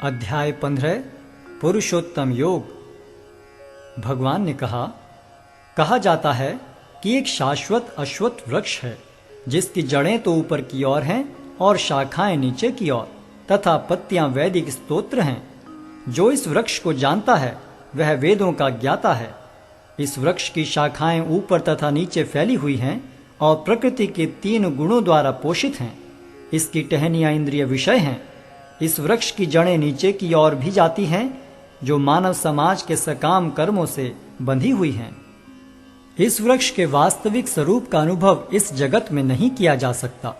अध्याय 15 पुरुषोत्तम योग। भगवान ने कहा जाता है कि एक शाश्वत अश्वत्थ वृक्ष है जिसकी जड़ें तो ऊपर की ओर हैं और शाखाएं नीचे की ओर तथा पत्तियां वैदिक स्तोत्र हैं। जो इस वृक्ष को जानता है वह वेदों का ज्ञाता है। इस वृक्ष की शाखाएं ऊपर तथा नीचे फैली हुई हैं और प्रकृति के 3 गुणों द्वारा पोषित हैं। इसकी टहनियां इंद्रिय विषय हैं। इस वृक्ष की जड़ें नीचे की ओर भी जाती हैं जो मानव समाज के सकाम कर्मों से बंधी हुई हैं। इस वृक्ष के वास्तविक स्वरूप का अनुभव इस जगत में नहीं किया जा सकता।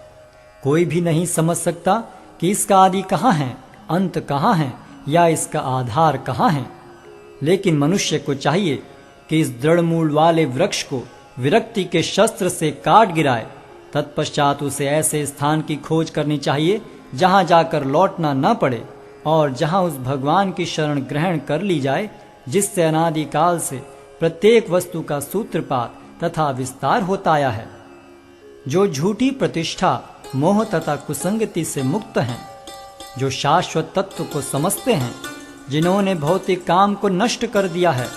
कोई भी नहीं समझ सकता कि इसका आदि कहाँ है, अंत कहाँ है या इसका आधार कहाँ है। लेकिन मनुष्य को चाहिए कि इस दृढ़ मूल वाले वृक्ष को विरक्ति के शस्त्र से काट गिराए। तत्पश्चात उसे ऐसे स्थान की खोज करनी चाहिए जहां जाकर लौटना न पड़े और जहां उस भगवान की शरण ग्रहण कर ली जाए जिससे अनादिकाल से प्रत्येक वस्तु का सूत्रपात तथा विस्तार होता आया है। जो झूठी प्रतिष्ठा, मोह तथा कुसंगति से मुक्त हैं, जो शाश्वत तत्व को समझते हैं, जिन्होंने भौतिक काम को नष्ट कर दिया है,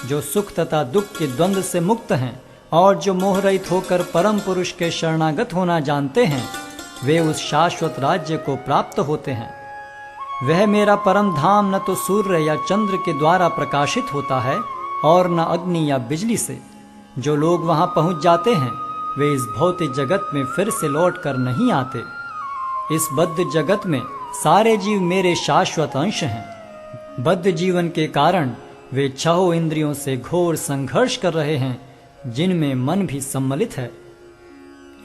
जो सुख तथा दुख के द्वंद्व से मुक्त हैं और जो मोह रहित होकर परम पुरुष के शरणागत होना जानते हैं, वे उस शाश्वत राज्य को प्राप्त होते हैं। वह मेरा परम धाम न तो सूर्य या चंद्र के द्वारा प्रकाशित होता है और न अग्नि या बिजली से। जो लोग वहां पहुंच जाते हैं वे इस भौतिक जगत में फिर से लौट कर नहीं आते। इस बद्ध जगत में सारे जीव मेरे शाश्वत अंश हैं। बद्ध जीवन के कारण वे 6 इंद्रियों से घोर संघर्ष कर रहे हैं जिनमें मन भी सम्मिलित है।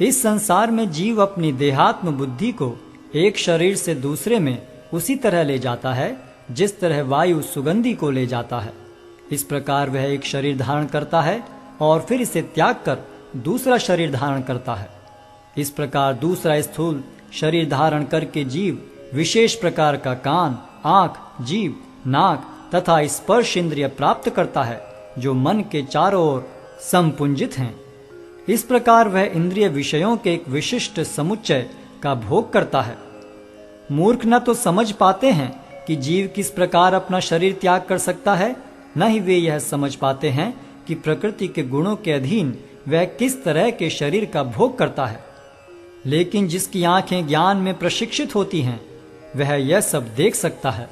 इस संसार में जीव अपनी देहात्म बुद्धि को एक शरीर से दूसरे में उसी तरह ले जाता है जिस तरह वायु सुगंधि को ले जाता है। इस प्रकार वह एक शरीर धारण करता है और फिर इसे त्याग कर दूसरा शरीर धारण करता है। इस प्रकार दूसरा स्थूल शरीर धारण करके जीव विशेष प्रकार का कान, आंख, जीभ, नाक तथा स्पर्श इंद्रिय प्राप्त करता है जो मन के चारों ओर संपुंजित हैं। इस प्रकार वह इंद्रिय विषयों के एक विशिष्ट समुच्चय का भोग करता है। मूर्ख न तो समझ पाते हैं कि जीव किस प्रकार अपना शरीर त्याग कर सकता है, न ही वे यह समझ पाते हैं कि प्रकृति के गुणों के अधीन वह किस तरह के शरीर का भोग करता है। लेकिन जिसकी आंखें ज्ञान में प्रशिक्षित होती हैं वह यह सब देख सकता है।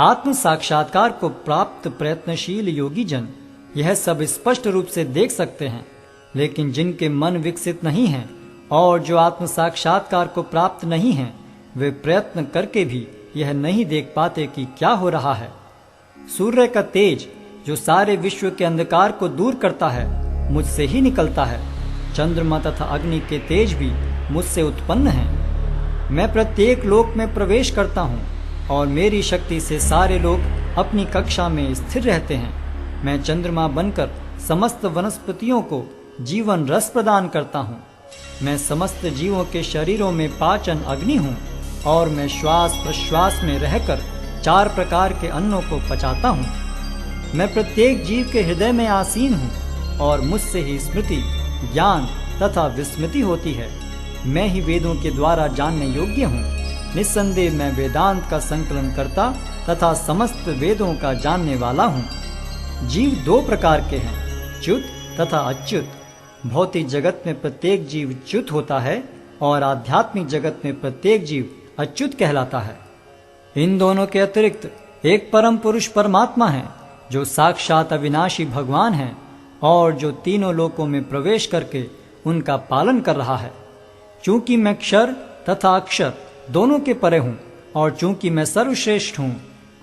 आत्म साक्षात्कार को प्राप्त प्रयत्नशील योगी जन यह सब स्पष्ट रूप से देख सकते हैं। लेकिन जिनके मन विकसित नहीं हैं और जो आत्म साक्षात्कार को प्राप्त नहीं हैं, वे प्रयत्न करके भी यह नहीं देख पाते कि क्या हो रहा है। सूर्य का तेज जो सारे विश्व के अंधकार को दूर करता है मुझसे ही निकलता है। चंद्रमा तथा अग्नि के तेज भी मुझसे उत्पन्न हैं। मैं प्रत्येक लोक में प्रवेश करता हूँ और मेरी शक्ति से सारे लोग अपनी कक्षा में स्थिर रहते हैं। मैं चंद्रमा बनकर समस्त वनस्पतियों को जीवन रस प्रदान करता हूँ। मैं समस्त जीवों के शरीरों में पाचन अग्नि हूँ और मैं श्वास प्रश्वास में रहकर 4 प्रकार के अन्नों को पचाता हूँ। मैं प्रत्येक जीव के हृदय में आसीन हूँ और मुझसे ही स्मृति, ज्ञान तथा विस्मृति होती है। मैं ही वेदों के द्वारा जानने योग्य हूँ। निस्संदेह मैं वेदांत का संकलन करता तथा समस्त वेदों का जानने वाला हूँ। जीव 2 प्रकार के हैं, च्युत तथा अच्युत। भौतिक जगत में प्रत्येक जीव च्युत होता है और आध्यात्मिक जगत में प्रत्येक जीव अच्युत कहलाता है। इन दोनों के अतिरिक्त एक परम पुरुष परमात्मा है जो साक्षात अविनाशी भगवान है और जो तीनों लोकों में प्रवेश करके उनका पालन कर रहा है। चूंकि मैं क्षर तथा अक्षर दोनों के परे हूँ और चूंकि मैं सर्वश्रेष्ठ हूँ,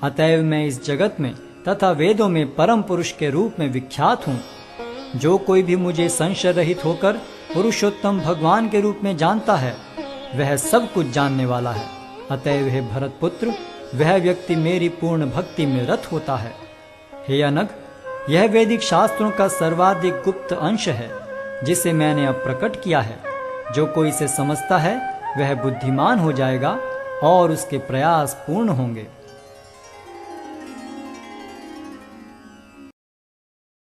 अतएव मैं इस जगत में तथा वेदों में परम पुरुष के रूप में विख्यात हूँ। जो कोई भी मुझे संशय रहित होकर पुरुषोत्तम भगवान के रूप में जानता है वह सब कुछ जानने वाला है। अतएव हे भरत पुत्र, वह व्यक्ति मेरी पूर्ण भक्ति में रत होता है। हे अनघ, यह वैदिक शास्त्रों का सर्वाधिक गुप्त अंश है जिसे मैंने अब प्रकट किया है। जो कोई इसे समझता है वह बुद्धिमान हो जाएगा और उसके प्रयास पूर्ण होंगे।